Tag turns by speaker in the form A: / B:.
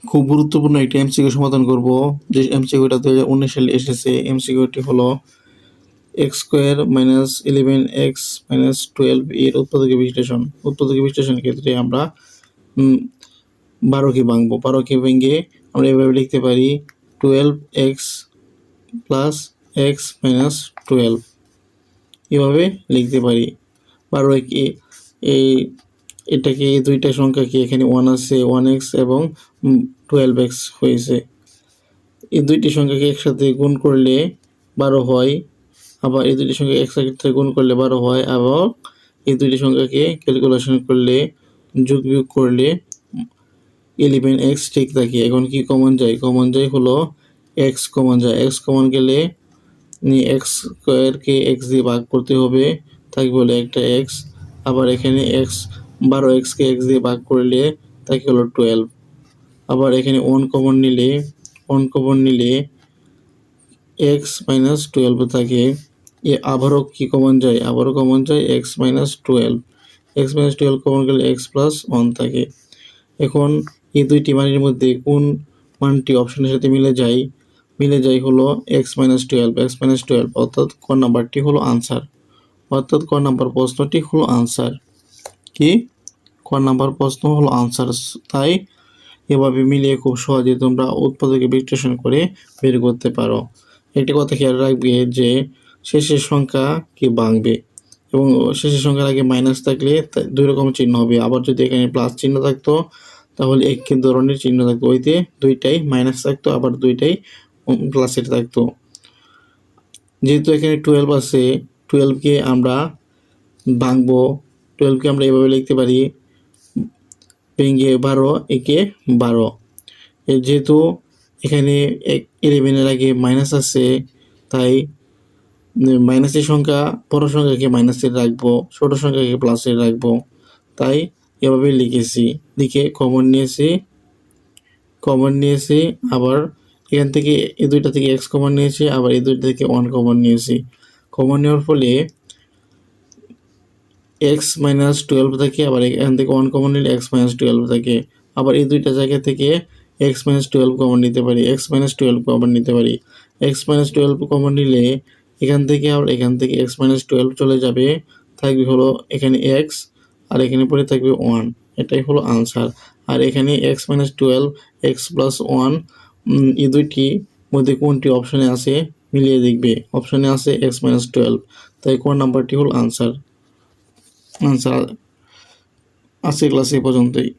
A: খুব গুরুত্বপূর্ণ একটি এমসিকিউ সমাধান করব, যে এমসিকিউটা 2019 সালে এসেছে। এমসিকিউটি হলো এক্স স্কোয়ার মাইনাস 11x-12 এর উৎপাদকের বিশ্লেষণ। উৎপাদকের বিশ্লেষণের ক্ষেত্রে আমরা 12কে ভাঙবো। 12কে ভেঙে আমরা এভাবে লিখতে পারি 12x প্লাস এক্স মাইনাস 12, এভাবে লিখতে পারি। 12 এই এটাকে এই দুইটা সংখ্যাকে এখানে 1 আছে, 1x এবং 12x হয়েছে। এই দুইটি সংখ্যাকে একসাথে গুণ করলে 12 হয়, আবার এই দুইটি সংখ্যা একসাথে গুণ করলে 12 হয়, আবার এই দুইটি সংখ্যাকে ক্যালকুলেশন করলে যোগ বিয়োগ করলে 11x ঠিক থাকে। এখন কি কমন যায়? কমন যায় হলো x কমন যায়। x কমন গেলে এক্স স্কোয়ারকে এক্স দিয়ে ভাগ করতে হবে, থাকবে হলো একটা এক্স। আবার এখানে এক্স 12xকে এক্স দিয়ে ভাগ করলে থাকে হলো 12। আবার এখানে 1 কমন নিলে এক্স মাইনাস 12 থাকে। আবারও কি কমন যায়? আবারও কমন যায় x minus 12। X minus 12 common গেলে এক্স প্লাস 1 থাকে। এখন এই দুইটি মানের মধ্যে কোন মানটি অপশনের সাথে মিলে যায় হলো এক্স মাইনাস 12, অর্থাৎ ক নাম্বারটি হলো আনসার। অর্থাৎ ক নাম্বার প্রশ্নটি হলো আনসার। কি? ক নাম্বার প্রশ্ন হলো আনসার। তাই এভাবে মিলিয়ে খুব সহজে তোমরা উৎপাদকে বিশ্লেষণ করে বের করতে পারো। একটি কথা খেয়াল রাখবে যে শেষের সংখ্যা কি ভাঙবে, এবং শেষের সংখ্যার আগে মাইনাস থাকলে দুই রকম চিহ্ন হবে। আবার যদি এখানে প্লাস চিহ্ন থাকতো তাহলে একই ধরনের চিহ্ন থাকতো, ওইতে দুইটাই মাইনাস থাকতো, আবার দুইটাই প্লাসের থাকতো। যেহেতু এখানে 12 আছে, 12কে আমরা ভাঙবো। 12কে আমরা এভাবে লিখতে পারি ভেঙে 12 একে 12। যেহেতু এখানে 11-এর আগে মাইনাস আছে, তাই মাইনাসের সংখ্যা বড় সংখ্যাকে মাইনাসের রাখবো, ছোট সংখ্যাকে প্লাসের রাখবো। তাই এভাবে লিখে কমন নিয়েছি। আবার এখান থেকে এই দুইটা থেকে এক্স কমন নিয়েছি, আবার এই দুইটা থেকে 1 কমন নিয়েছি। কমন নেওয়ার ফলে এক্স মাইনাস 12 থাকে, আবার এখান থেকে 1 কমন নিলে এক্স মাইনাস 12 থাকে। আবার এই দুইটা জায়গা থেকে এক্স মাইনাস 12 কমন নিতে পারি, এক্স মাইনাস 12 কমন নিলে এখান থেকে এক্স মাইনাস 12 চলে যাবে, থাকবে হলো এখানে এক্স, আর এখানে পরে থাকবে 1। এটাই হলো আনসার। আর এখানে এক্স মাইনাস 12, এক্স প্লাস 1, এই দুইটি মধ্যে কোনটি অপশানে আছে মিলিয়ে দেখবে। অপশানে আছে এক্স মাইনাস 12, তাই কোন নাম্বারটি হলো আনসার। আজকের ক্লাসে এ পর্যন্তই।